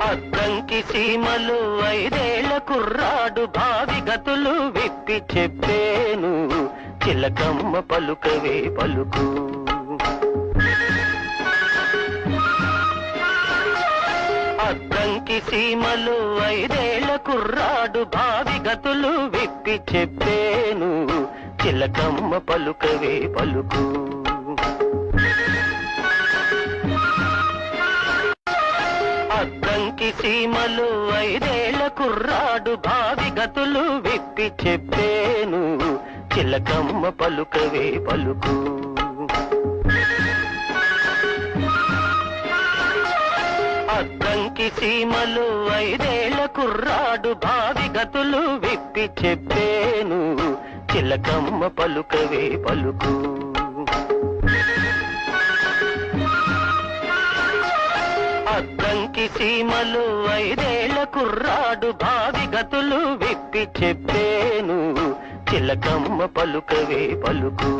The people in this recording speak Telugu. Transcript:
అద్దంకి సీమలు ఐదేళ్ల కుర్రాడు భావి గతులు విప్పి చెప్పేను, చిలకమ్మ పలుకవే పలుకు. అద్దంకి సీమలు ఐదేళ్ల కుర్రాడు భావి గతులు విప్పి చెప్పేను, చిలకమ్మ పలుకవే పలుకు. అద్దంకి సీమలు ఐదేళ్ల కుర్రాడు భావి గతులు విప్పి చెప్పేను, చిలకమ్మ పలుకవే పలుకు. అద్దంకి సీమలు ఐదేళ్ల కుర్రాడు భావి గతులు విప్పి చెప్పేను, చిలకమ్మ పలుకవే పలుకు. అద్దంకి సీమలు ఐదేళ్ల కుర్రాడు భావి గతులు విప్పి చెప్పేను, చిలకమ్మ పలుకవే పలుకు.